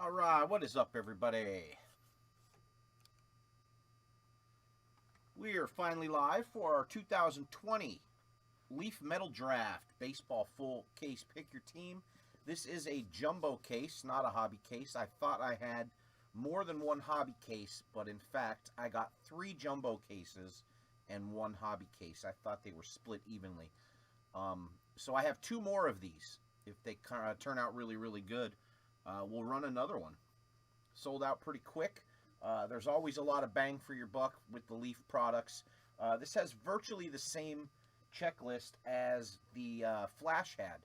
Alright, what is up, everybody? We are finally live for our 2020 Leaf Metal Draft Baseball Full Case Pick Your Team. This is a jumbo case, not a hobby case. I thought I had more than one hobby case, but in fact, I got 3 jumbo cases and 1 hobby case. I thought they were split evenly. So I have 2 more of these. If they turn out really, really good, we'll run another one. Sold out pretty quick. There's always a lot of bang for your buck with the Leaf products. This has virtually the same checklist as the Flash had.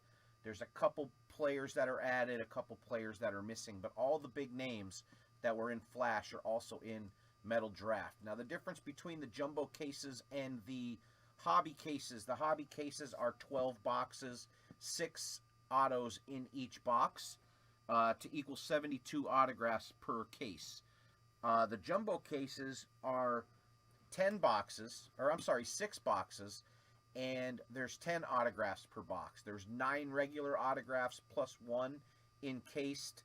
There's a couple players that are added, a couple players that are missing, but all the big names that were in Flash are also in Metal Draft. Now, the difference between the jumbo cases and the hobby cases, the hobby cases are 12 boxes, 6 autos in each box, to equal 72 autographs per case. The jumbo cases are 6 boxes, and there's 10 autographs per box. There's 9 regular autographs plus 1 encased,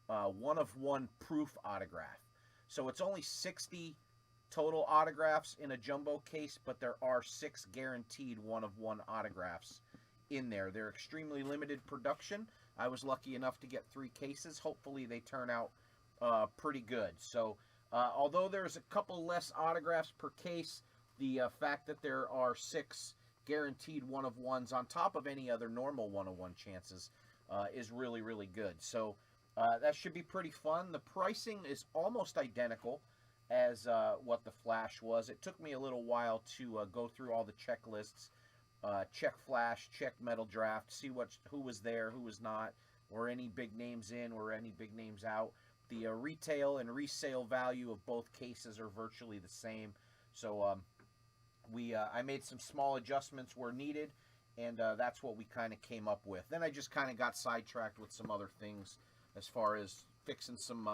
1-of-1 proof autograph. So it's only 60 total autographs in a jumbo case, but there are 6 guaranteed 1-of-1 autographs in there. They're extremely limited production. I was lucky enough to get 3 cases. Hopefully they turn out pretty good. So although there's a couple less autographs per case, the fact that there are 6 guaranteed 1-of-1s on top of any other normal 1-of-1 chances is really, really good. So that should be pretty fun. The pricing is almost identical as what the Flash was. It took me a little while to go through all the checklists, check Flash, check Metal Draft, see who was there, who was not, were any big names in, were any big names out. The retail and resale value of both cases are virtually the same. So I made some small adjustments where needed, and that's what we kind of came up with. Then I just kind of got sidetracked with some other things as far as fixing some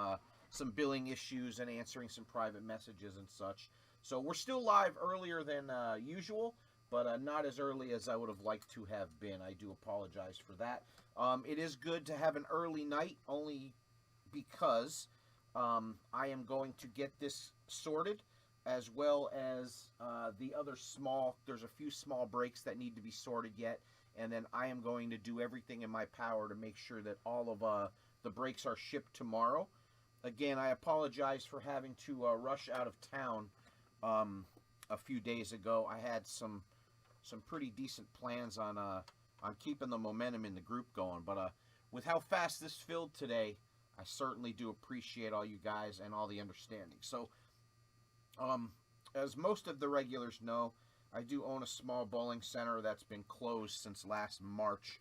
billing issues and answering some private messages and such. So we're still live earlier than usual, but not as early as I would have liked to have been. I do apologize for that. It is good to have an early night, only because I am going to get this sorted, as well as the other there's a few small breaks that need to be sorted yet, and then I am going to do everything in my power to make sure that all of the breaks are shipped tomorrow. Again, I apologize for having to rush out of town a few days ago. I had some pretty decent plans on keeping the momentum in the group going, but with how fast this filled today, I certainly do appreciate all you guys and all the understanding. So, as most of the regulars know, I do own a small bowling center that's been closed since last March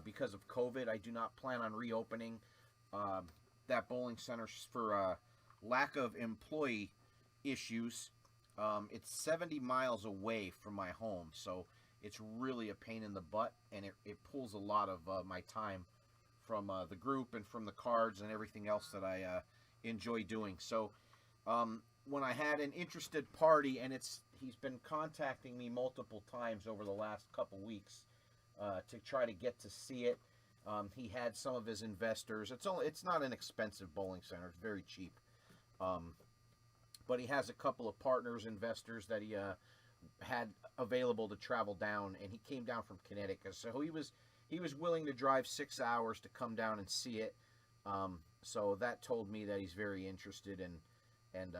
because of COVID. I do not plan on reopening that bowling center for lack of employee issues. It's 70 miles away from my home, so it's really a pain in the butt, and it pulls a lot of my time from the group and from the cards and everything else that I enjoy doing. So when I had an interested party, and he's been contacting me multiple times over the last couple weeks to try to get to see it. He had some of his investors. It's not an expensive bowling center. It's very cheap. But he has a couple of partners, investors that he had available to travel down, and he came down from Connecticut. So he was willing to drive 6 hours to come down and see it. So that told me that he's very interested, and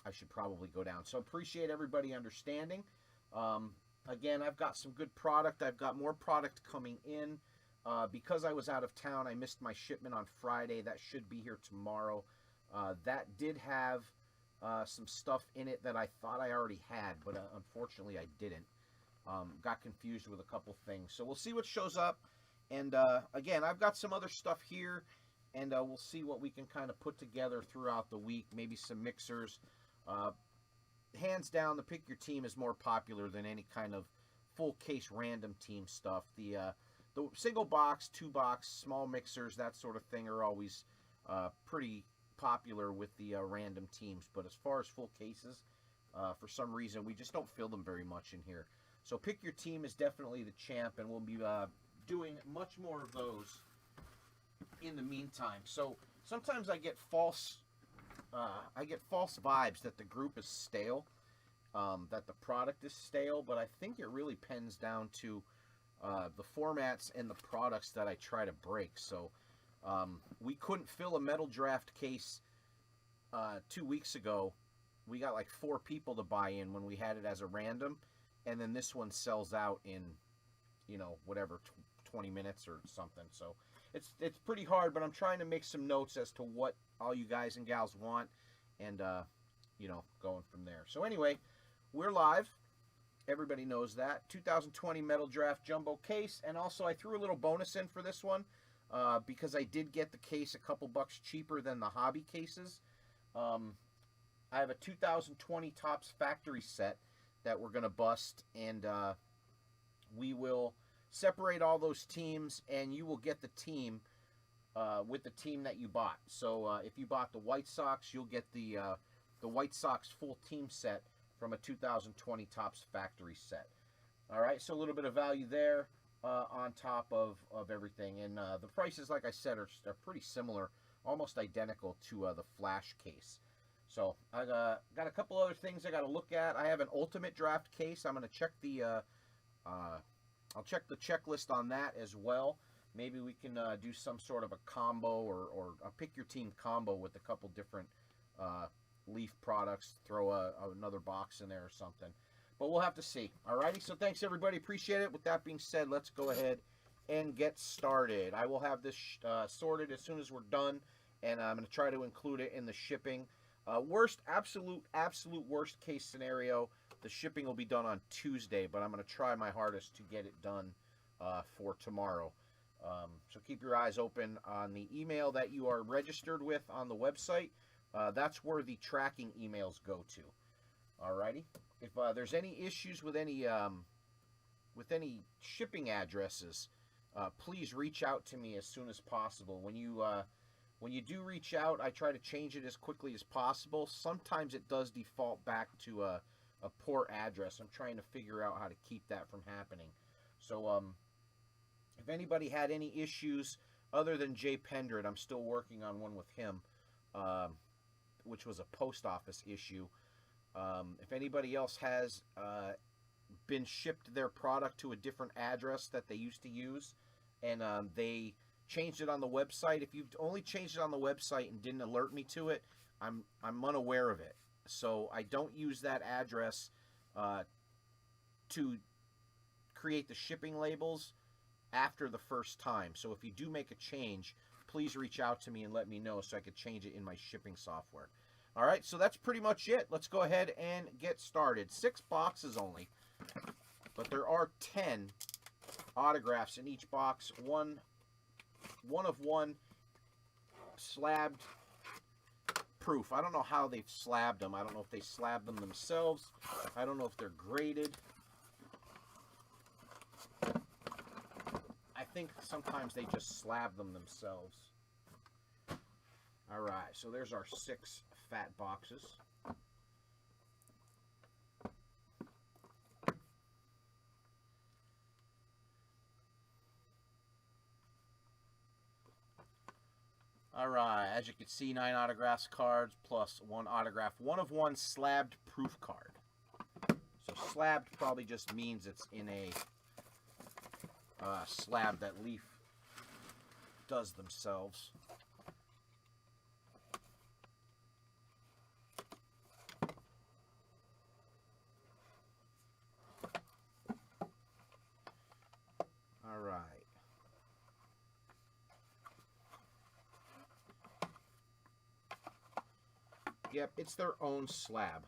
I should probably go down. So appreciate everybody understanding. Again, I've got some good product. I've got more product coming in. Because I was out of town, I missed my shipment on Friday. That should be here tomorrow. That did have some stuff in it that I thought I already had, but unfortunately I didn't. Got confused with a couple things. So we'll see what shows up. And again, I've got some other stuff here, and we'll see what we can kind of put together throughout the week. Maybe some mixers. Hands down, the Pick Your Team is more popular than any kind of full case random team stuff. The single box, 2-box, small mixers, that sort of thing are always pretty popular with the random teams. But as far as full cases, for some reason, we just don't fill them very much in here. So Pick Your Team is definitely the champ, and we'll be doing much more of those in the meantime. So sometimes I get false vibes that the group is stale, that the product is stale, but I think it really pens down to the formats and the products that I try to break. So we couldn't fill a metal draft case 2 weeks ago. We got like 4 people to buy in when we had it as a random, and then this one sells out in, you know, whatever, 20 minutes or something. So it's pretty hard, but I'm trying to make some notes as to what all you guys and gals want, and you know, going from there. So anyway, we're live. Everybody knows that. 2020 Metal Draft Jumbo case, and also I threw a little bonus in for this one because I did get the case a couple bucks cheaper than the hobby cases. I have a 2020 Topps factory set that we're going to bust, and we will separate all those teams, and you will get the team with the team that you bought. So if you bought the White Sox, you'll get the White Sox full team set from a 2020 Topps factory set. All right, so a little bit of value there on top of everything. And the prices, like I said, are pretty similar, almost identical to the Flash case. So I got a couple other things I got to look at. I have an Ultimate Draft case. I'm going to check the I'll check the checklist on that as well. Maybe we can do some sort of a combo or a pick your team combo with a couple different Leaf products. Throw another box in there or something. But we'll have to see. Alrighty, so thanks everybody. Appreciate it. With that being said, let's go ahead and get started. I will have this sorted as soon as we're done, and I'm going to try to include it in the shipping. Absolute worst case scenario, the shipping will be done on Tuesday, but I'm going to try my hardest to get it done for tomorrow. So keep your eyes open on the email that you are registered with on the website. That's where the tracking emails go to. Alrighty. If there's any issues with any shipping addresses, please reach out to me as soon as possible. When you do reach out, I try to change it as quickly as possible. Sometimes it does default back to a poor address. I'm trying to figure out how to keep that from happening. So if anybody had any issues other than Jay Pendred, I'm still working on one with him, which was a post office issue. If anybody else has been shipped their product to a different address that they used to use, and they changed it on the website. If you've only changed it on the website and didn't alert me to it, I'm unaware of it. So I don't use that address to create the shipping labels after the first time. So if you do make a change, please reach out to me and let me know so I could change it in my shipping software. All right, so that's pretty much it. Let's go ahead and get started. 6 boxes only, but there are 10 autographs in each box. One of one slabbed proof. I don't know how they've slabbed them. I don't know if they slabbed them themselves. I don't know if they're graded. I think sometimes they just slab them themselves. All right, so there's our 6 fat boxes. All right, as you can see, 9 autographs cards plus 1 autograph. 1 of 1 slabbed proof card. So slabbed probably just means it's in a slab that Leaf does themselves. All right. Yep, it's their own slab.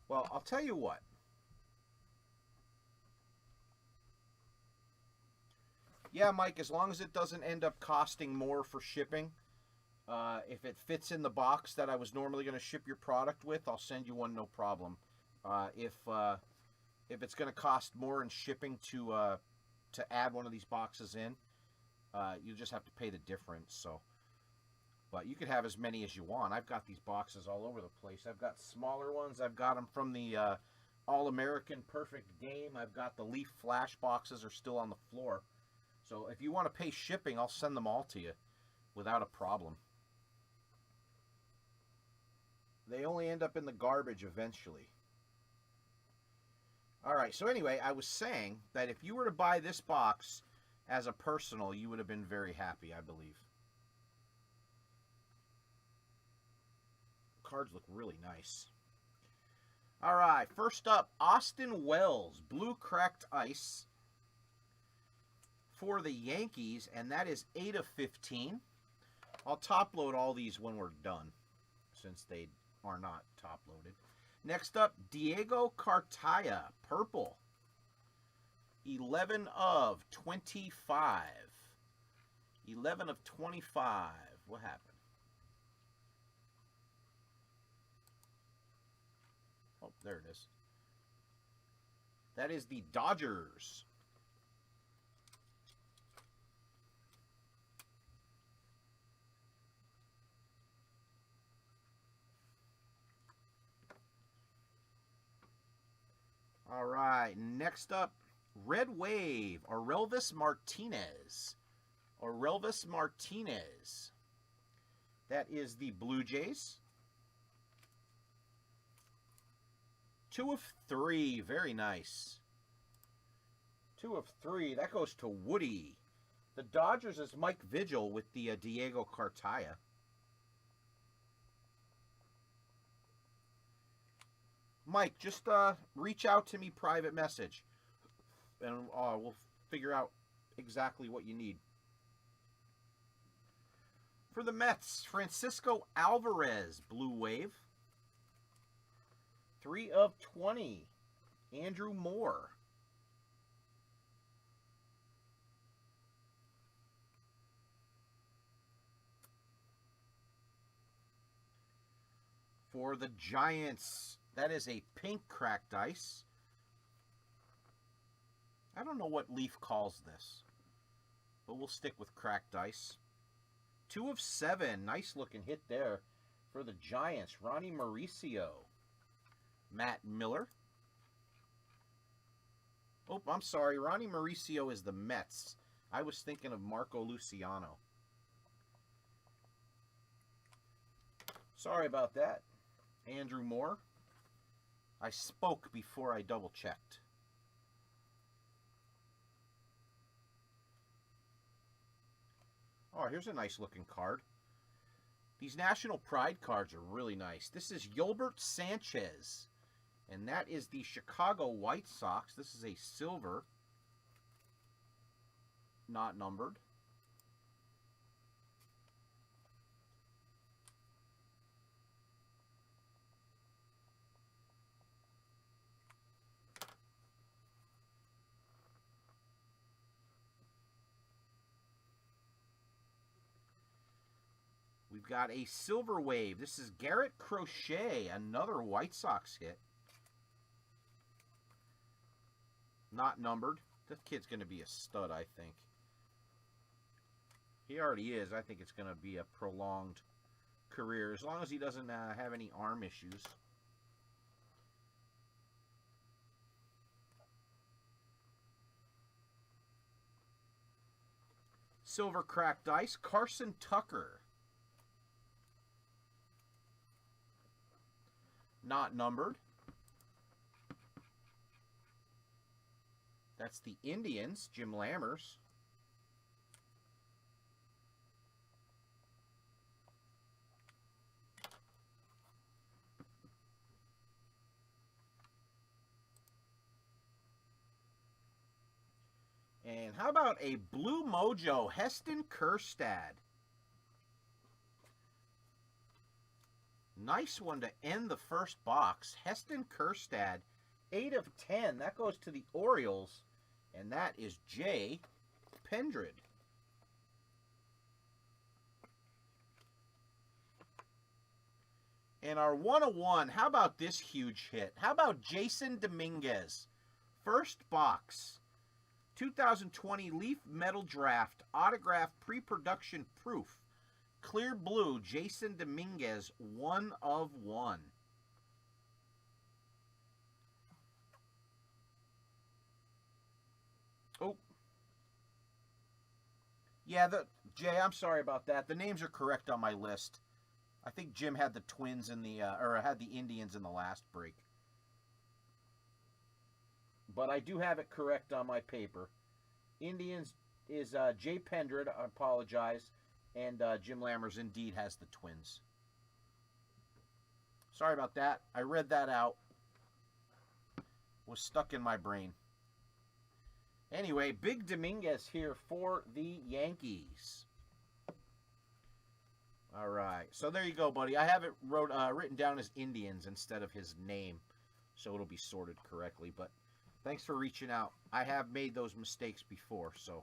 Well, I'll tell you what. Yeah, Mike, as long as it doesn't end up costing more for shipping, if it fits in the box that I was normally going to ship your product with, I'll send you one, no problem. If it's going to cost more in shipping to to add one of these boxes in. You just have to pay the difference. So, but you could have as many as you want. I've got these boxes all over the place. I've got smaller ones. I've got them from the All-American Perfect Game. I've got the Leaf Flash boxes are still on the floor. So if you want to pay shipping, I'll send them all to you without a problem. They only end up in the garbage eventually. All right, so anyway, I was saying that if you were to buy this box as a personal, you would have been very happy, I believe. Cards look really nice. All right, first up, Austin Wells, Blue Cracked Ice for the Yankees, and that is 8 of 15. I'll top load all these when we're done, since they are not top loaded. Next up, Diego Cartaya, purple. 11 of 25. 11 of 25. What happened? Oh, there it is. That is the Dodgers. All right, next up, Red Wave, Orelvis Martinez. Orelvis Martinez. That is the Blue Jays. 2 of 3, very nice. 2 of 3, that goes to Woody. The Dodgers is Mike Vigil with the Diego Cartaya. Mike, just reach out to me private message, and we'll figure out exactly what you need. For the Mets, Francisco Alvarez, Blue Wave. 3 of 20, Andrew Moore. For the Giants, that is a pink cracked ice. I don't know what Leaf calls this, but we'll stick with cracked ice. 2 of 7. Nice looking hit there for the Giants. Ronnie Mauricio. Matt Miller. Oh, I'm sorry. Ronnie Mauricio is the Mets. I was thinking of Marco Luciano. Sorry about that. Andrew Moore. I spoke before I double-checked. Oh, here's a nice-looking card. These National Pride cards are really nice. This is Yolbert Sanchez, and that is the Chicago White Sox. This is a silver, not numbered. We've got a Silver Wave. This is Garrett Crochet, another White Sox hit. Not numbered. This kid's going to be a stud, I think. He already is. I think it's going to be a prolonged career, as long as he doesn't have any arm issues. Silver Cracked Ice, Carson Tucker. Not numbered. That's the Indians, Jim Lammers. And how about a Blue Mojo, Heston Kjerstad? Nice one to end the first box. Heston Kjerstad, 8 of 10. That goes to the Orioles, and that is Jay Pendred. And our 101, how about this huge hit? How about Jason Dominguez? First box. 2020 Leaf Metal Draft Autograph Pre-Production Proof. Clear blue, Jason Dominguez, 1 of 1. Oh. Yeah, Jay, I'm sorry about that. The names are correct on my list. I think Jim had the Twins in the, or had the Indians in the last break. But I do have it correct on my paper. Indians is Jay Pendred, I apologize. And Jim Lammers indeed has the Twins. Sorry about that. I read that out. Was stuck in my brain. Anyway, Big Dominguez here for the Yankees. All right. So there you go, buddy. I have it written down as Indians instead of his name. So it'll be sorted correctly. But thanks for reaching out. I have made those mistakes before, so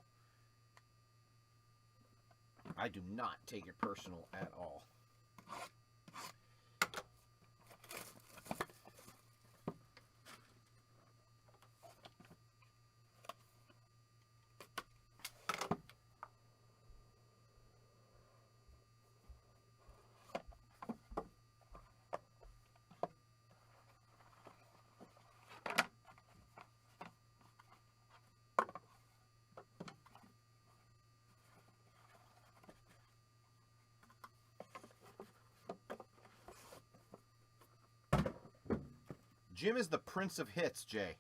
I do not take it personal at all. Jim is the Prince of Hits, Jay.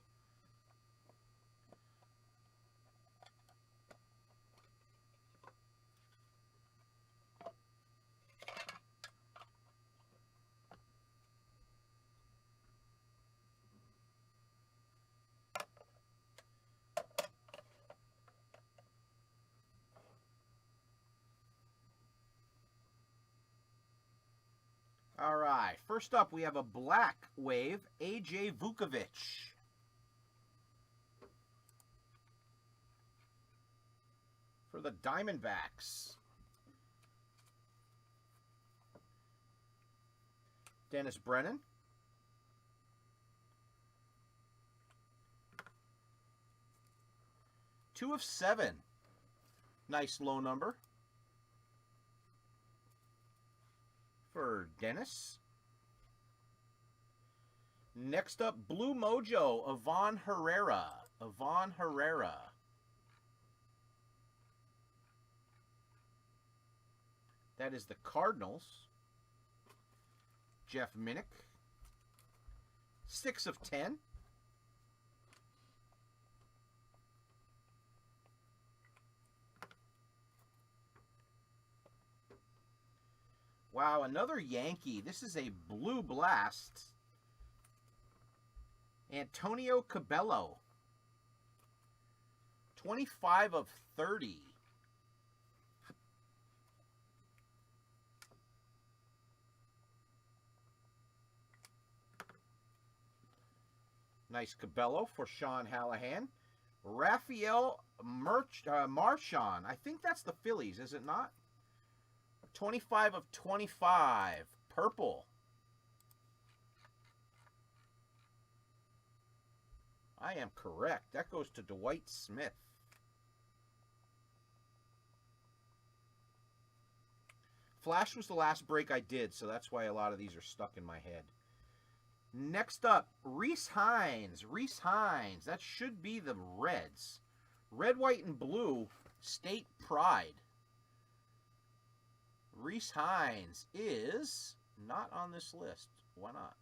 All right, first up we have a black wave, A.J. Vukovich. For the Diamondbacks. Dennis Brennan. Two of 7. Nice low number. For Dennis. Next up, Blue Mojo, Ivan Herrera. Ivan Herrera. That is the Cardinals. Jeff Minnick. 6 of 10. Wow, another Yankee. This is a blue blast. Antonio Cabello. 25 of 30. Nice Cabello for Sean Hallahan. Rafael Marchand. I think that's the Phillies, is it not? 25 of 25. Purple. I am correct. That goes to Dwight Smith. Flash was the last break I did, so that's why a lot of these are stuck in my head. Next up, Rhys Hines. Rhys Hines. That should be the Reds. Red, white, and blue. State pride. Rhys Hines is not on this list. Why not?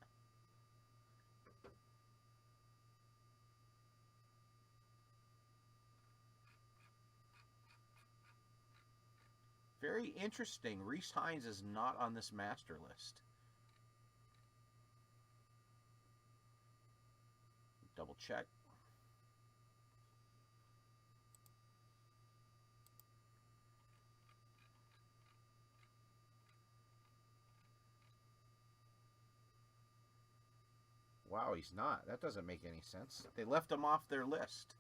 Very interesting. Rhys Hines is not on this master list. Double check. Wow, he's not. That doesn't make any sense. They left him off their list.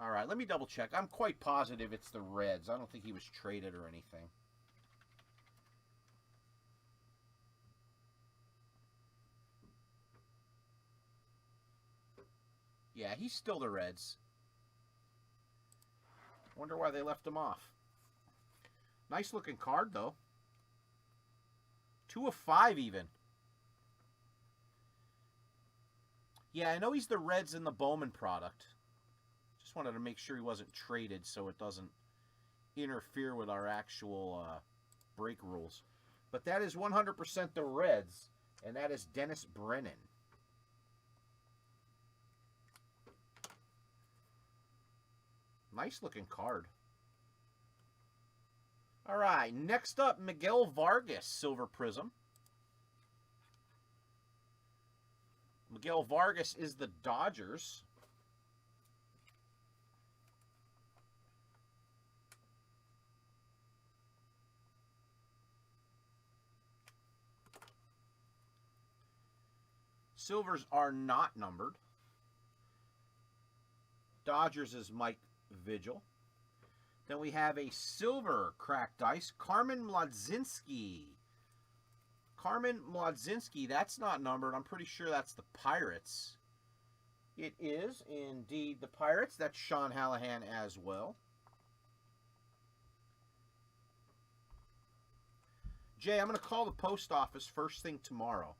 All right, let me double check. I'm quite positive it's the Reds. I don't think he was traded or anything. Yeah, he's still the Reds. Wonder why they left him off. Nice looking card, though. 2 of 5 even. Yeah, I know he's the Reds in the Bowman product. Just wanted to make sure he wasn't traded so it doesn't interfere with our actual break rules. But that is 100% the Reds, and that is Dennis Brennan. Nice looking card. All right, next up, Miguel Vargas, Silver Prism. Miguel Vargas is the Dodgers. Silvers are not numbered. Dodgers is Mike Vigil. Then we have a silver cracked dice, Carmen Mlodzinski. Carmen Mlodzinski, that's not numbered. I'm pretty sure that's the Pirates. It is indeed the Pirates. That's Sean Hallahan as well. Jay, I'm going to call the post office first thing tomorrow.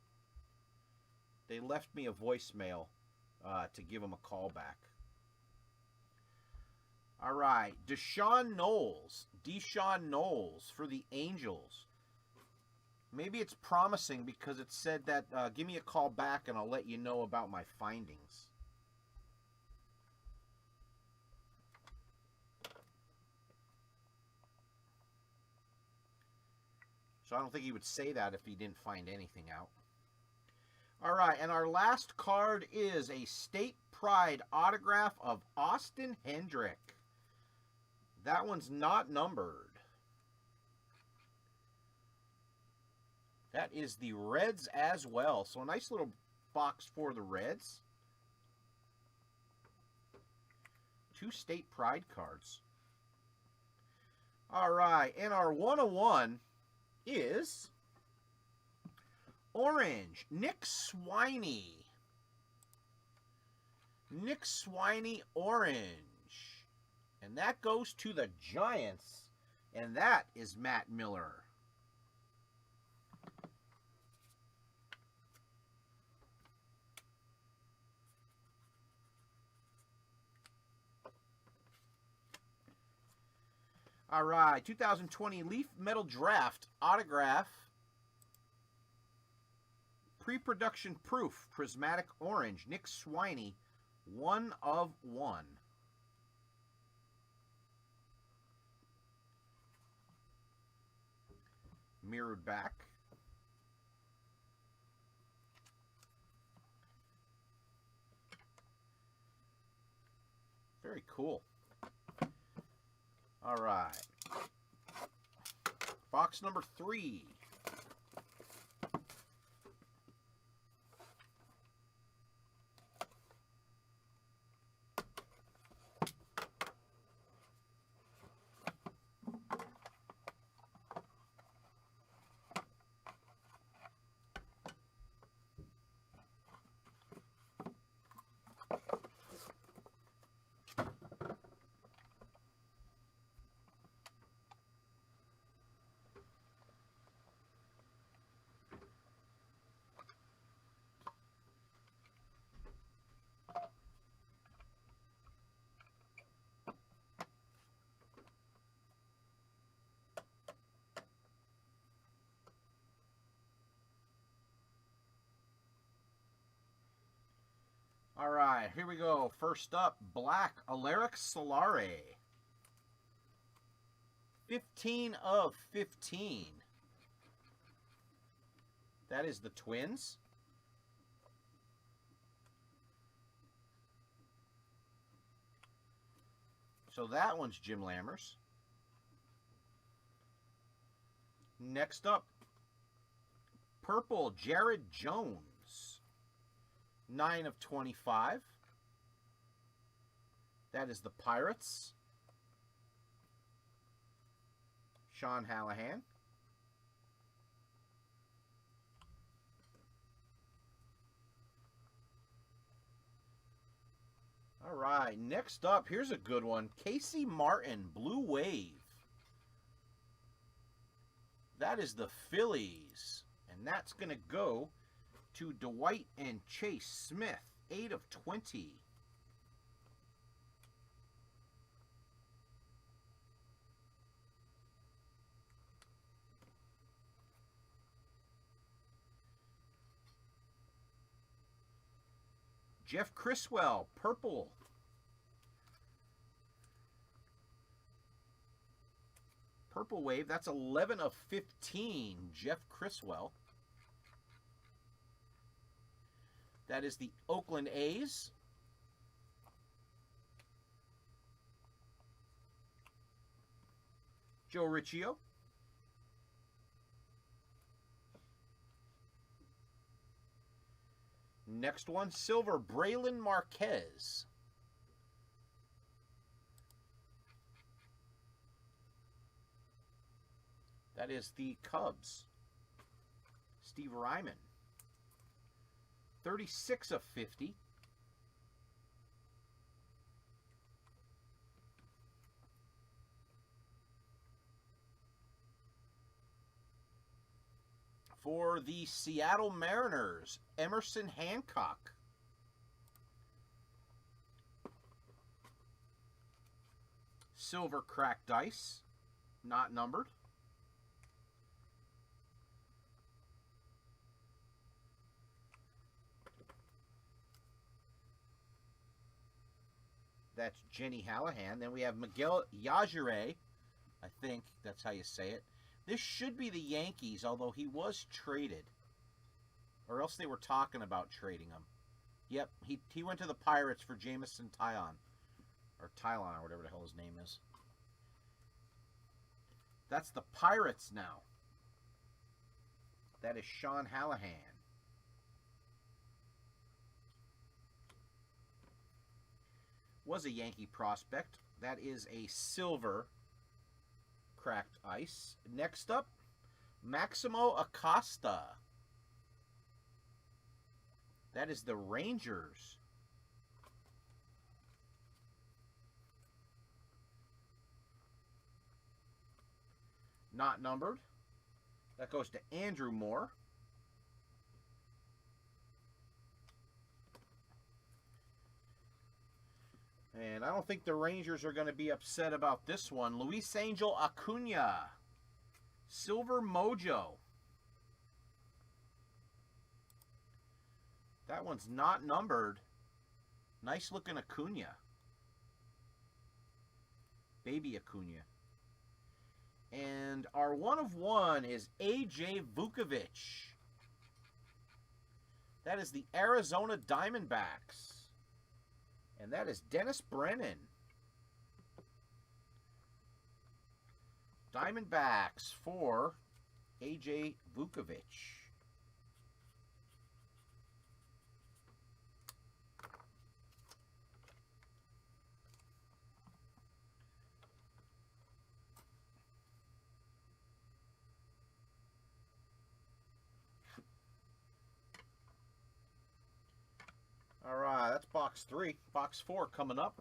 They left me a voicemail to give them a call back. All right, Deshaun Knowles for the Angels. Maybe it's promising because it said that give me a call back and I'll let you know about my findings. So I don't think he would say that if he didn't find anything out. All right, and our last card is a State Pride autograph of Austin Hendrick. That one's not numbered. That is the Reds as well. So a nice little box for the Reds. 2 State Pride cards. All right, and our 101 is orange, Nick Swiney. Nick Swiney orange. And that goes to the Giants. And that is Matt Miller. All right, 2020 Leaf Metal Draft autograph. Pre-production proof, prismatic orange, Nick Swiney, 1 of 1. Mirrored back. Very cool. All right. Box number 3. All right, here we go. First up, black Alaric Solare. 15 of 15. That is the Twins. So that one's Jim Lammers. Next up, purple Jared Jones. 9 of 25. That is the Pirates. Sean Hallahan. All right, next up, here's a good one. Casey Martin, Blue Wave. That is the Phillies. And that's going to go to Dwight and Chase Smith, 8 of 20. Jeff Criswell, purple. Purple Wave, that's 11 of 15, Jeff Criswell. That is the Oakland A's. Joe Riccio. Next one, silver, Braylon Marquez. That is the Cubs. Steve Ryman. 36 of 50. For the Seattle Mariners, Emerson Hancock. Silver cracked ice, not numbered. That's Jenny Hallahan. Then we have Miguel Yajuray. I think that's how you say it. This should be the Yankees, although he was traded. Or else they were talking about trading him. Yep, he went to the Pirates for Jameson Taillon. Or Taillon, or whatever the hell his name is. That's the Pirates now. That is Sean Hallahan. Was a Yankee prospect. That is a silver cracked ice. Next up, Maximo Acosta. That is the Rangers. Not numbered. That goes to Andrew Moore. And I don't think the Rangers are going to be upset about this one. Luis Angel Acuna. Silver Mojo. That one's not numbered. Nice looking Acuna. Baby Acuna. And our 1 of 1 is AJ Vukovich. That is the Arizona Diamondbacks. And that is Dennis Brennan. Diamondbacks for AJ Vukovich. All right, that's box 3. Box 4 coming up.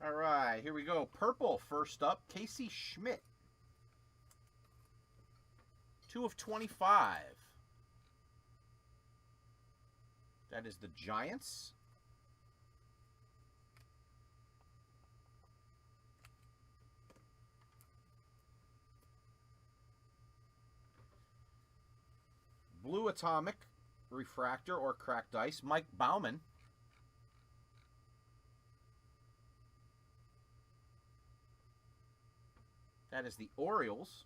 All right, here we go. Purple first up, Casey Schmidt. 2/25. That is the Giants. Blue Atomic Refractor or Cracked Ice, Mike Bauman. That is the Orioles.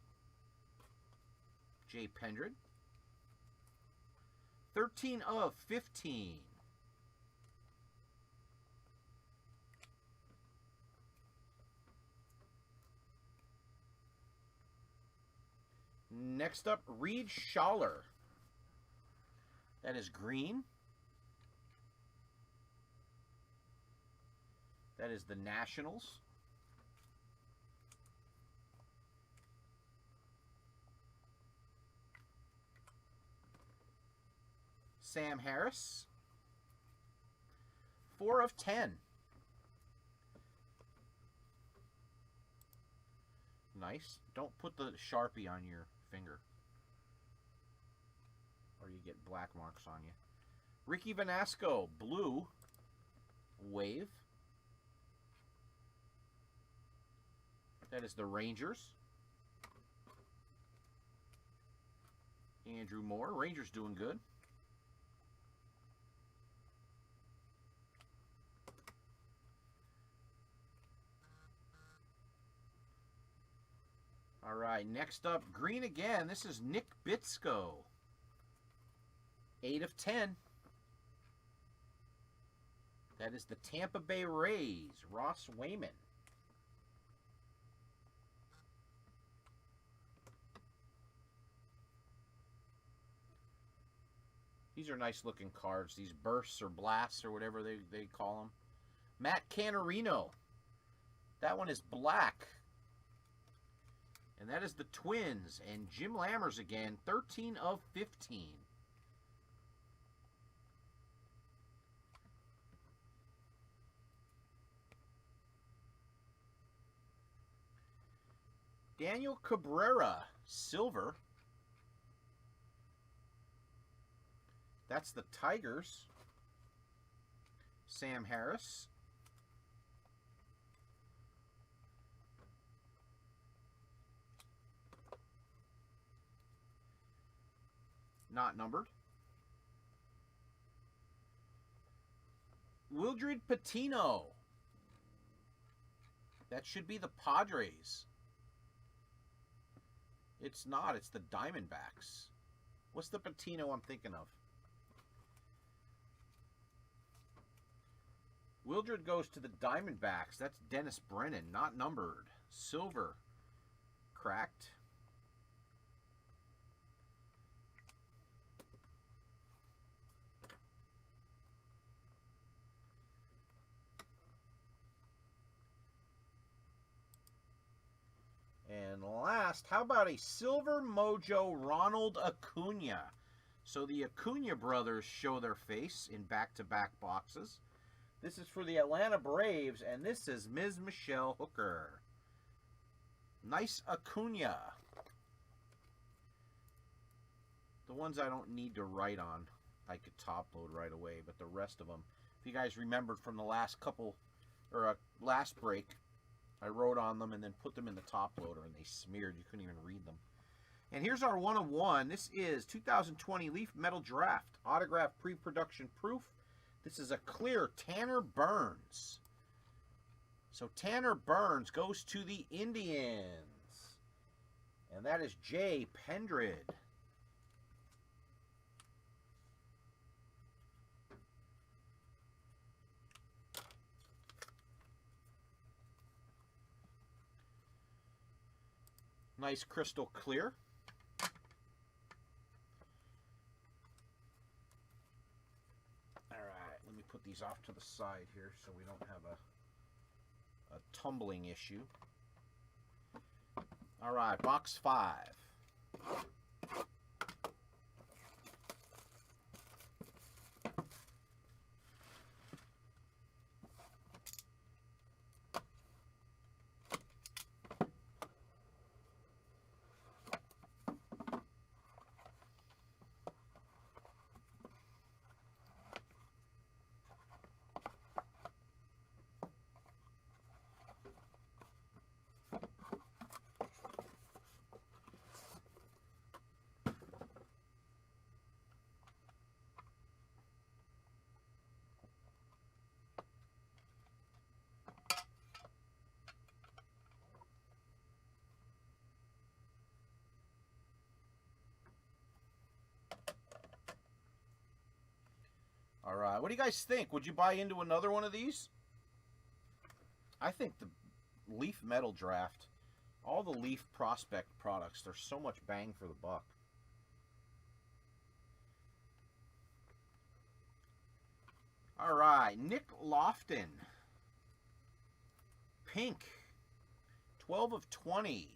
Jay Pendred. 13/15. Next up, Reed Schaller. That is green. That is the Nationals. Sam Harris. 4/10. Nice. Don't put the Sharpie on your finger, or you get black marks on you. Ricky Vanasco, blue wave. That is the Rangers. Andrew Moore, Rangers doing good. All right, next up, green again. This is Nick Bitsko. 8/10. That is the Tampa Bay Rays, Ross Wayman. These are nice looking cards. These bursts or blasts or whatever they call them. Matt Canarino. That one is black. And that is the Twins. And Jim Lammers again, 13/15. Daniel Cabrera, silver. That's the Tigers. Sam Harris. Not numbered. Wildred Patino. That should be the Padres. It's not. It's the Diamondbacks. What's the Patino I'm thinking of? Wildred goes to the Diamondbacks. That's Dennis Brennan, not numbered. Silver. Cracked. And last, how about a Silver Mojo Ronald Acuna? So the Acuna brothers show their face in back-to-back boxes. This is for the Atlanta Braves, and this is Ms. Michelle Hooker. Nice Acuna. The ones I don't need to write on, I could top load right away, but the rest of them, if you guys remembered from the last couple, or last break, I wrote on them and then put them in the top loader, and they smeared. You couldn't even read them. And here's our 1/1. This is 2020 Leaf Metal Draft. Autograph pre-production proof. This is a clear Tanner Burns. So Tanner Burns goes to the Indians. And that is Jay Pendred. Nice crystal clear. All right, let me put these off to the side here so we don't have a tumbling issue. All right, box 5. What do you guys think? Would you buy into another one of these? I think the Leaf Metal Draft, all the Leaf Prospect products, they're so much bang for the buck. All right, Nick Lofton. Pink. 12 of 20.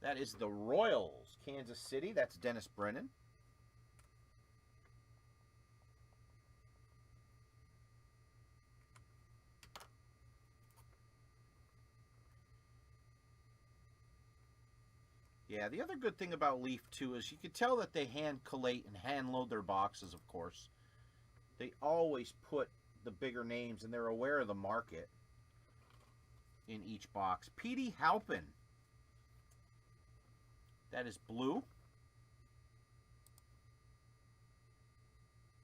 That is the Royals, Kansas City. That's Dennis Brennan. Yeah, the other good thing about Leaf, too, is you can tell that they hand collate and hand load their boxes, of course. They always put the bigger names, and they're aware of the market in each box. Petey Halpin. That is blue.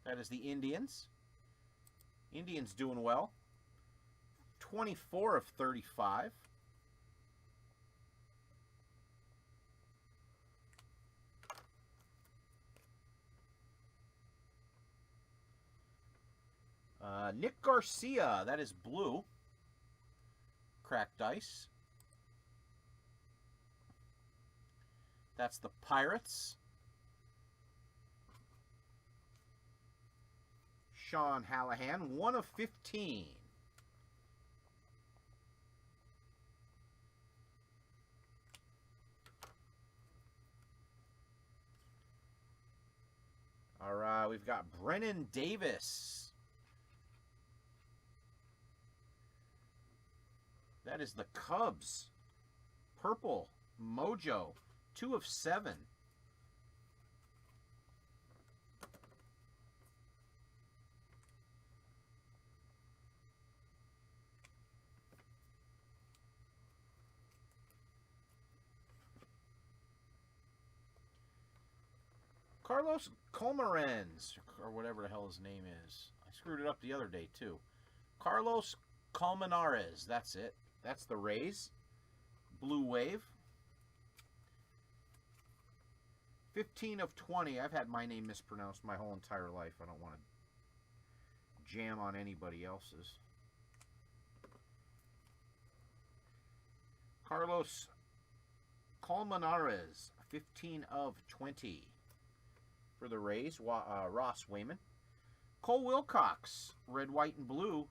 That is the Indians. Indians doing well. 24 of 35. Nick Garcia, that is blue. Cracked ice. That's the Pirates. Sean Hallahan, 1 of 15. All right, we've got Brennan Davis. That is the Cubs. Purple. Mojo. 2 of 7. Carlos Colmerens, or whatever the hell his name is. I screwed it up the other day, too. Carlos Colmenares, that's it. That's the Rays. Blue Wave. 15 of 20. I've had my name mispronounced my whole entire life. I don't want to jam on anybody else's. Carlos Colmenares, 15 of 20 for the Rays. Ross Wayman. Cole Wilcox, red, white, and blue.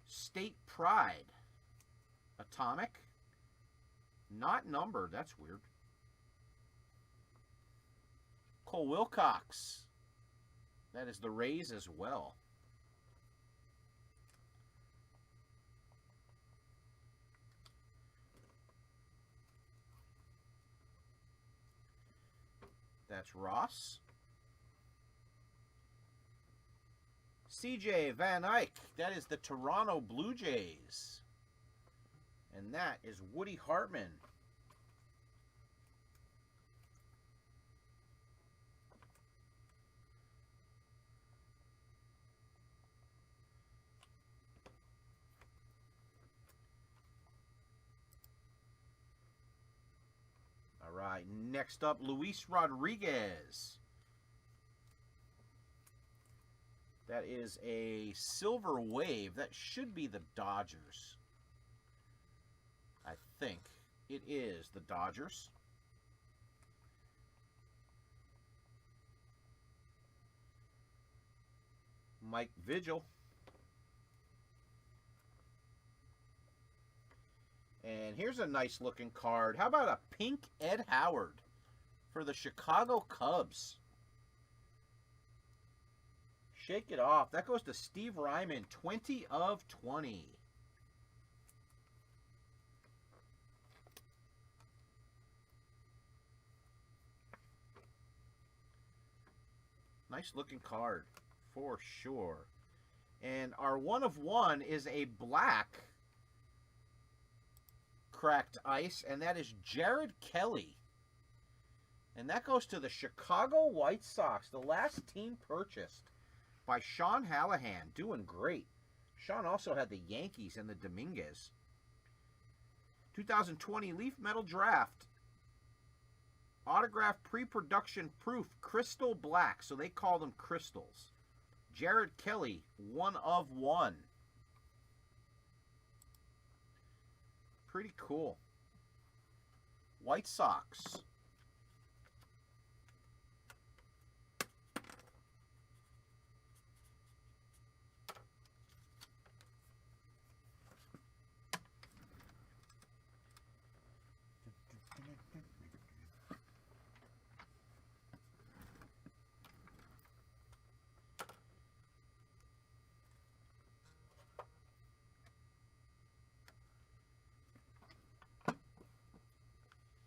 State Pride. Atomic. Not numbered. That's weird. Cole Wilcox. That is the Rays as well. That's Ross. CJ Van Eyck. That is the Toronto Blue Jays. And that is Woody Hartman. All right, next up, Luis Rodriguez. That is a Silver Wave. That should be the Dodgers. I think it is the Dodgers. Mike Vigil. And here's a nice looking card. How about a pink Ed Howard for the Chicago Cubs? Shake it off. That goes to Steve Ryman, 20 of 20. Nice looking card for sure. And our 1 of 1 is a black cracked ice, and that is Jared Kelly. And that goes to the Chicago White Sox, the last team purchased by Sean Hallahan. Doing great. Sean also had the Yankees and the Dominguez. 2020 Leaf Metal Draft. Autograph pre-production proof, crystal black. So they call them crystals. Jared Kelly, 1/1. Pretty cool. White Sox.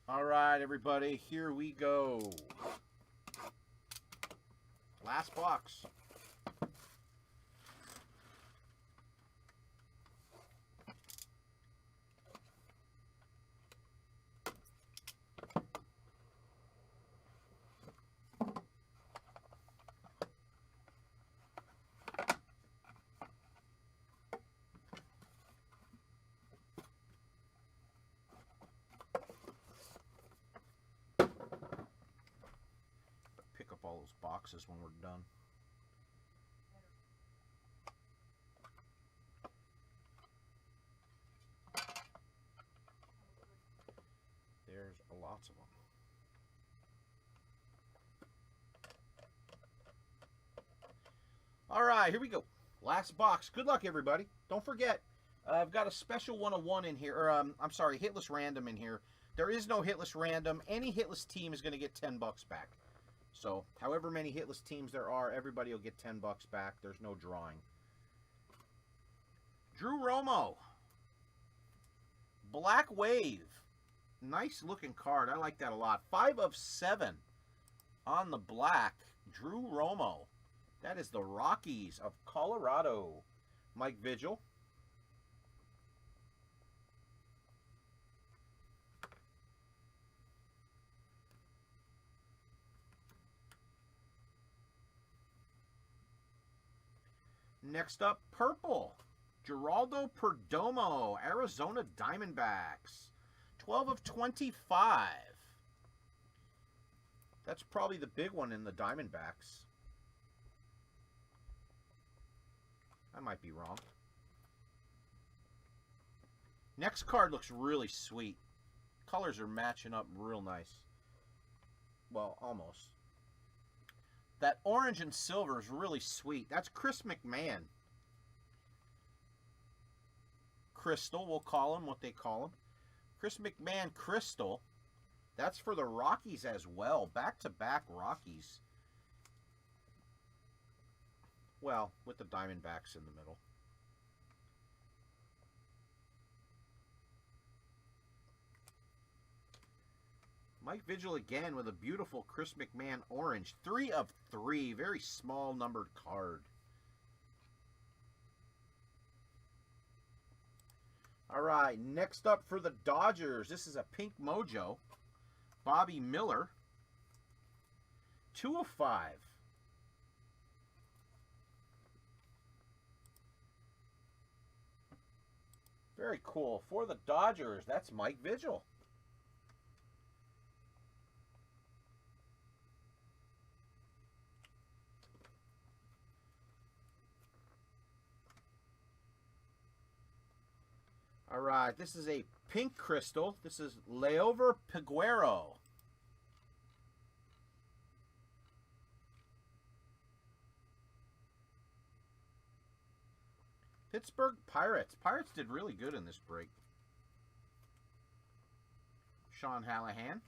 All right, everybody, here we go. Last box. Pick up all those boxes when we're done. There's lots of them. All right, here we go. Last box. Good luck, everybody. Don't forget, I've got a special 101 in here, or I'm sorry, hitless random in here. There is no hitless random. Any hitless team is going to get 10 bucks back. So, however many hitless teams there are, everybody will get 10 bucks back. There's no drawing. Drew Romo. Black Wave. Nice looking card. I like that a lot. 5/7 on the black. Drew Romo. That is the Rockies of Colorado. Mike Vigil. Next up, purple. Geraldo Perdomo, Arizona Diamondbacks. 12/25. That's probably the big one in the Diamondbacks. I might be wrong. Next card looks really sweet. Colors are matching up real nice. Well, almost. That orange and silver is really sweet. That's Chris McMahon. Crystal, we'll call him what they call him. Chris McMahon Crystal. That's for the Rockies as well. Back-to-back Rockies. Well, with the Diamondbacks in the middle. Mike Vigil again with a beautiful Chris McMahon orange. 3/3. Very small numbered card. All right, next up for the Dodgers. This is a pink mojo. Bobby Miller. 2/5. Very cool. For the Dodgers, that's Mike Vigil. All right, this is a pink crystal. This is Leover Peguero. Pittsburgh Pirates. Pirates did really good in this break. Sean Hallahan.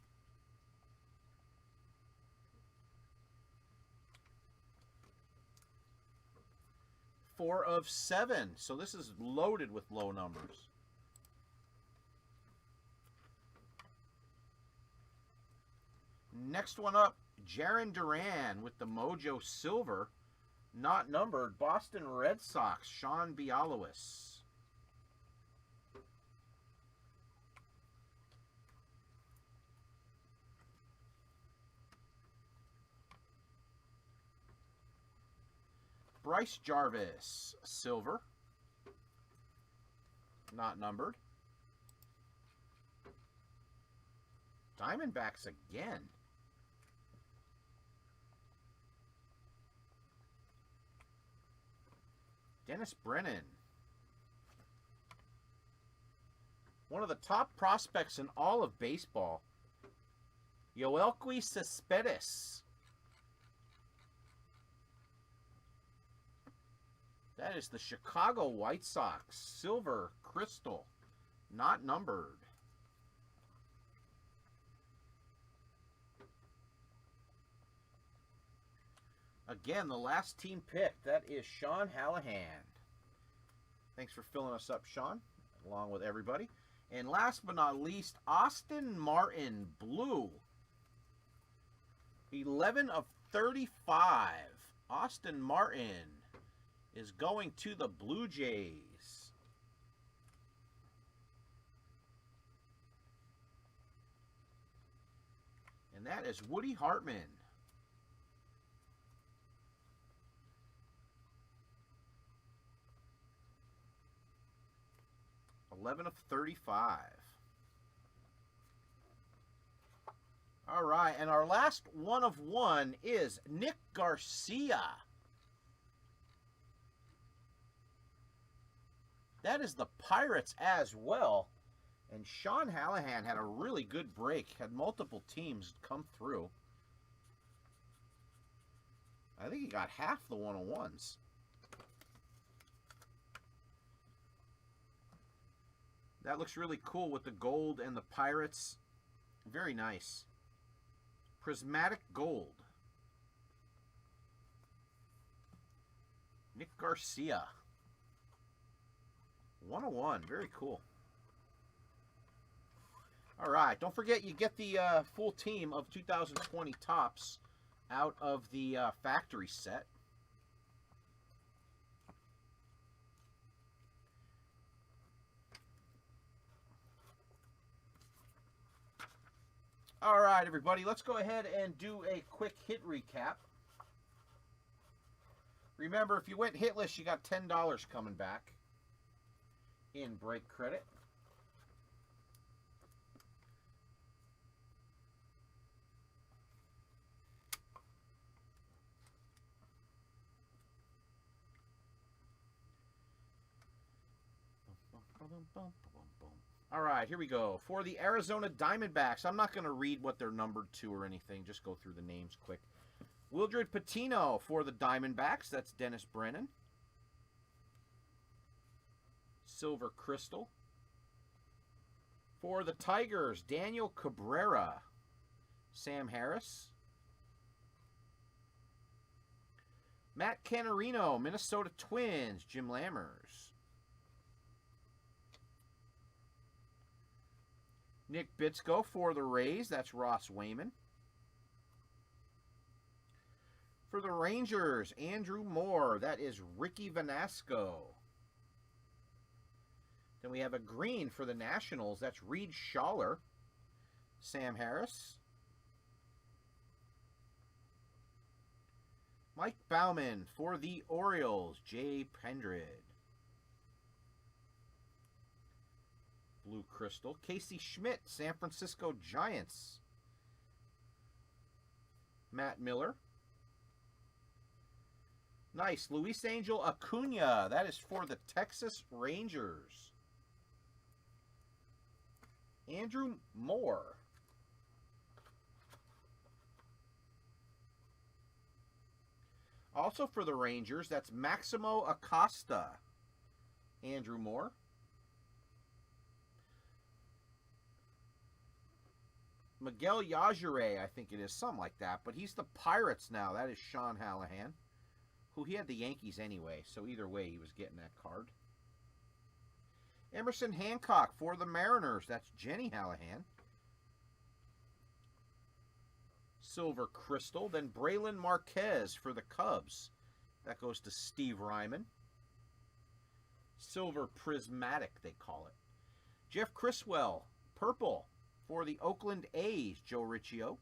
Four of 7. So this is loaded with low numbers. Next one up, Jarren Duran with the Mojo Silver. Not numbered. Boston Red Sox, Sean Bialowis. Bryce Jarvis, silver. Not numbered. Diamondbacks again. Dennis Brennan. One of the top prospects in all of baseball. Yoelqui Cespedes. That is the Chicago White Sox. Silver crystal. Not numbered. Again, the last team pick. That is Sean Hallahan. Thanks for filling us up, Sean, along with everybody. And last but not least, Austin Martin, blue. 11 of 35. Austin Martin is going to the Blue Jays. And that is Woody Hartman. 11 of 35. All right, and our last one of one is Nick Garcia. That is the Pirates as well. And Sean Hallahan had a really good break. Had multiple teams come through. I think he got half the one-on-ones. That looks really cool with the gold and the Pirates. Very nice. Prismatic gold. Nick Garcia. 101. Very cool. All right. Don't forget you get the full team of 2020 Topps out of the factory set. All right, everybody, let's go ahead and do a quick hit recap. Remember, if you went hitless, you got $10 coming back in break credit. All right, here we go. For the Arizona Diamondbacks, I'm not going to read what they're numbered to or anything. Just go through the names quick. Wildred Patino for the Diamondbacks. That's Dennis Brennan. Silver Crystal. For the Tigers, Daniel Cabrera. Sam Harris. Matt Canarino, Minnesota Twins. Jim Lammers. Nick Bitsko for the Rays. That's Ross Wayman. For the Rangers, Andrew Moore. That is Ricky Vanasco. Then we have a green for the Nationals. That's Reed Schaller. Sam Harris. Mike Bauman for the Orioles. Jay Pendred. Blue Crystal. Casey Schmidt, San Francisco Giants. Matt Miller. Nice. Luis Angel Acuna. That is for the Texas Rangers. Andrew Moore. Also for the Rangers, that's Maximo Acosta. Andrew Moore. Miguel Yajuray, I think it is, something like that. But he's the Pirates now. That is Sean Hallahan, who he had the Yankees anyway. So either way, he was getting that card. Emerson Hancock for the Mariners. That's Jenny Hallahan. Silver Crystal. Then Braylon Marquez for the Cubs. That goes to Steve Ryman. Silver Prismatic, they call it. Jeff Criswell, purple. For the Oakland A's, Joe Riccio.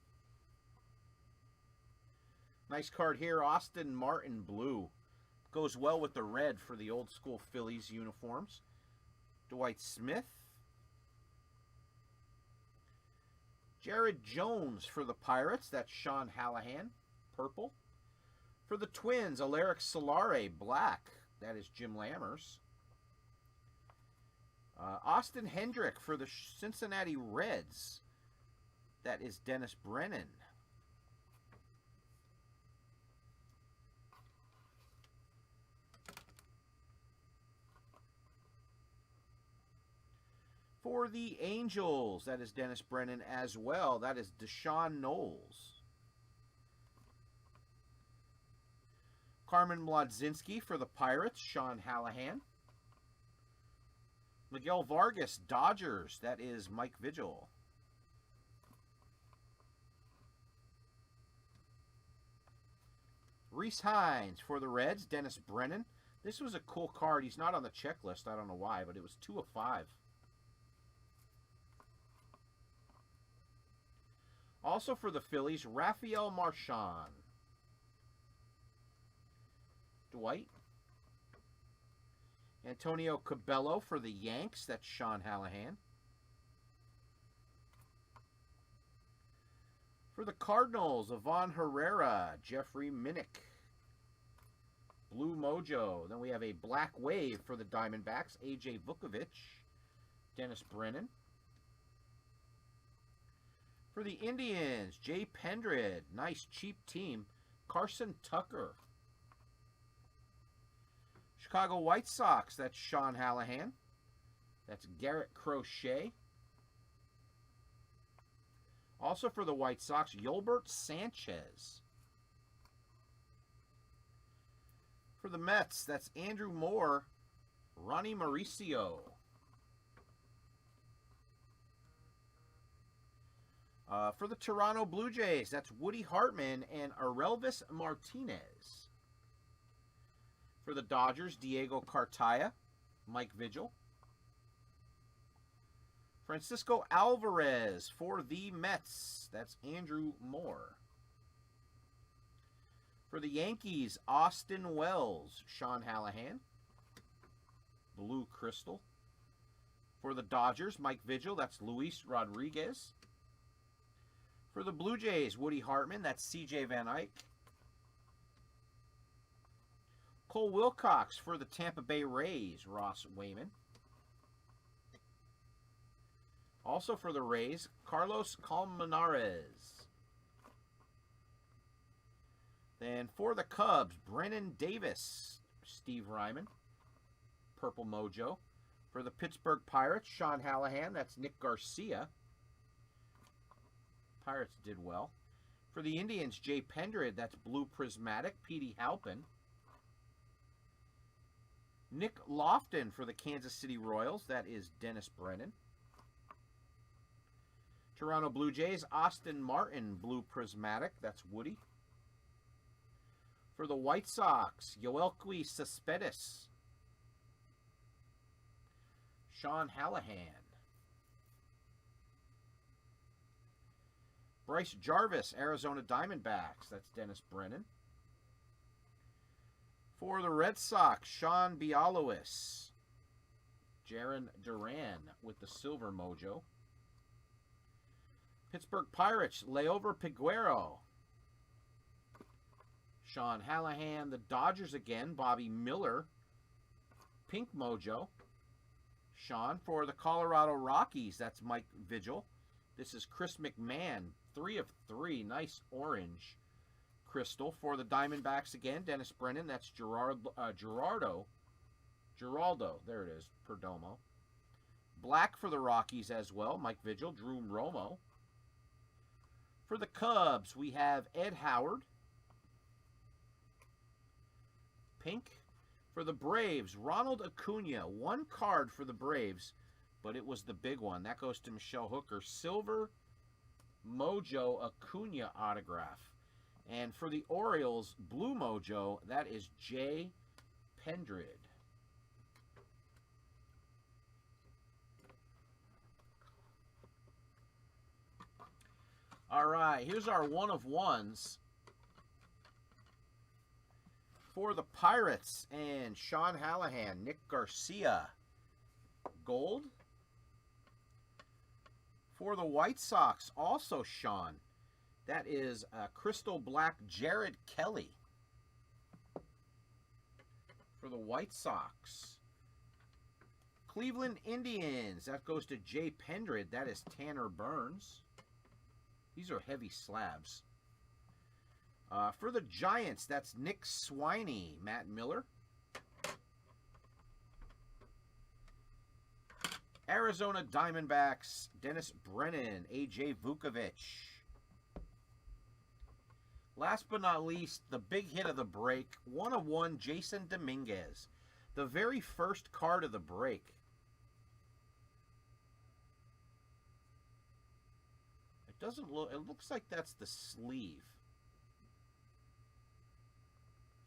Nice card here, Austin Martin blue. Goes well with the red for the old school Phillies uniforms. Dwight Smith. Jared Jones for the Pirates, that's Sean Hallahan, purple. For the Twins, Aleric Solare, black. That is Jim Lammers. Austin Hendrick for the Cincinnati Reds. That is Dennis Brennan. For the Angels, that is Dennis Brennan as well. That is Deshaun Knowles. Carmen Mlodzinski for the Pirates, Sean Hallahan. Miguel Vargas, Dodgers, that is Mike Vigil. Rhys Hines for the Reds, Dennis Brennan. This was a cool card. He's not on the checklist. I don't know why, but it was 2 of 5. Also for the Phillies, Rafael Marchand. Dwight. Antonio Cabello for the Yanks. That's Sean Hallahan. For the Cardinals, Ivan Herrera, Jeffrey Minnick. Blue Mojo. Then we have a Black Wave for the Diamondbacks, AJ Vukovich, Dennis Brennan. For the Indians, Jay Pendred, nice cheap team, Carson Tucker. Chicago White Sox, that's Sean Hallahan. That's Garrett Crochet. Also for the White Sox, Yolbert Sanchez. For the Mets, that's Andrew Moore, Ronnie Mauricio. For the Toronto Blue Jays, that's Woody Hartman and Arelvis Martinez. For the Dodgers, Diego Cartaya, Mike Vigil. Francisco Alvarez for the Mets, that's Andrew Moore. For the Yankees, Austin Wells, Sean Hallahan, Blue Crystal. For the Dodgers, Mike Vigil, that's Luis Rodriguez. For the Blue Jays, Woody Hartman, that's C.J. Van Eyck. Cole Wilcox for the Tampa Bay Rays, Ross Wayman. Also for the Rays, Carlos Colmenares. Then for the Cubs, Brennan Davis, Steve Ryman, Purple Mojo. For the Pittsburgh Pirates, Sean Hallahan, that's Nick Garcia. Pirates did well. For the Indians, Jay Pendred, that's Blue Prismatic, Petey Halpin. Nick Lofton for the Kansas City Royals, that is Dennis Brennan. Toronto Blue Jays, Austin Martin, Blue Prismatic, that's Woody. For the White Sox, Yoelqui Cespedes, Sean Hallahan. Bryce Jarvis, Arizona Diamondbacks, that's Dennis Brennan. For the Red Sox, Sean Bialowis, Jaron Duran with the Silver Mojo. Pittsburgh Pirates, Leover Piguero, Sean Hallahan. The Dodgers again, Bobby Miller, Pink Mojo, Sean. For the Colorado Rockies, that's Mike Vigil. This is Chris McMahon, 3 of 3, nice orange crystal. For the Diamondbacks again, Dennis Brennan, that's Geraldo, there it is, Perdomo. Black for the Rockies as well, Mike Vigil, Drew Romo. For the Cubs, we have Ed Howard, pink. For the Braves, Ronald Acuna, 1 card for the Braves, but it was the big one. That goes to Michelle Hooker. Silver Mojo Acuna autograph. And for the Orioles, Blue Mojo, that is Jay Pendred. All right, here's our 1 of 1s. For the Pirates and Sean Hallahan, Nick Garcia, gold. For the White Sox, also Sean, that is Crystal Black Jared Kelly. For the White Sox. Cleveland Indians. That goes to Jay Pendred. That is Tanner Burns. These are heavy slabs. For the Giants, that's Nick Swiney, Matt Miller. Arizona Diamondbacks, Dennis Brennan, AJ Vukovich. Last but not least, the big hit of the break, 1/1, Jason Dominguez. The very first card of the break. It doesn't look, it looks like that's the sleeve.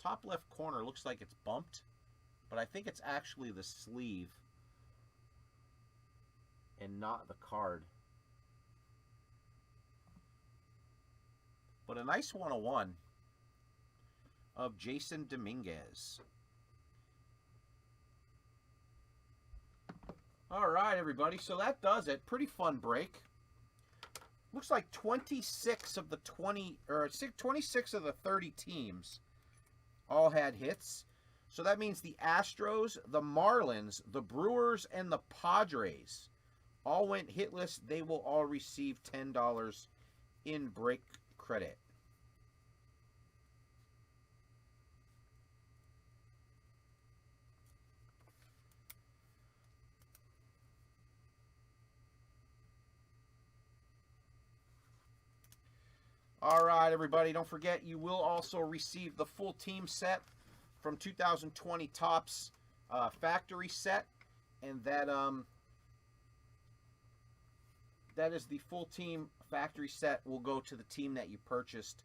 Top left corner looks like it's bumped, but I think it's actually the sleeve and not the card. But a nice 1/1 of Jason Dominguez. All right, everybody. So that does it. Pretty fun break. Looks like 26 of the 26 of the 30 teams all had hits. So that means the Astros, the Marlins, the Brewers, and the Padres all went hitless. They will all receive $10 in break credit. All right, everybody, don't forget you will also receive the full team set from 2020 Topps factory set, and that is the full team factory set will go to the team that you purchased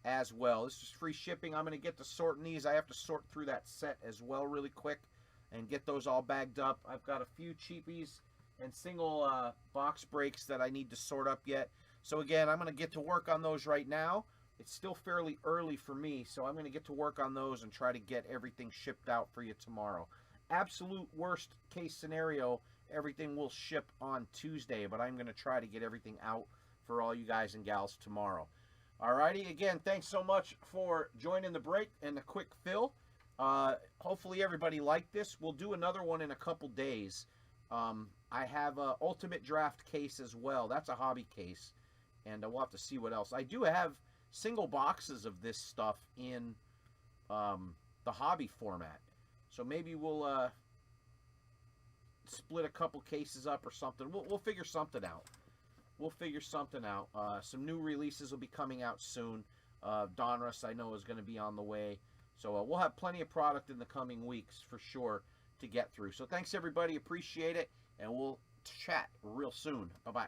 as well. This is free shipping. I'm going to get to sorting these. I have to sort through that set as well really quick and get those all bagged up. I've got a few cheapies and single box breaks that I need to sort up yet. So again, I'm going to get to work on those right now. It's still fairly early for me, so I'm going to get to work on those and try to get everything shipped out for you tomorrow. Absolute worst case scenario, everything will ship on Tuesday, but I'm going to try to get everything out for all you guys and gals tomorrow. Alrighty, again, thanks so much for joining the break and the quick fill. Hopefully everybody liked this. We'll do another one in a couple days. I have an Ultimate Draft case as well. That's a hobby case, and we'll have to see what else. I do have single boxes of this stuff in the hobby format, so maybe we'll split a couple cases up or something. We'll figure something out. We'll figure something out. Some new releases will be coming out soon. Donruss, I know, is going to be on the way. So we'll have plenty of product in the coming weeks for sure to get through. So thanks, everybody. Appreciate it. And we'll chat real soon. Bye-bye.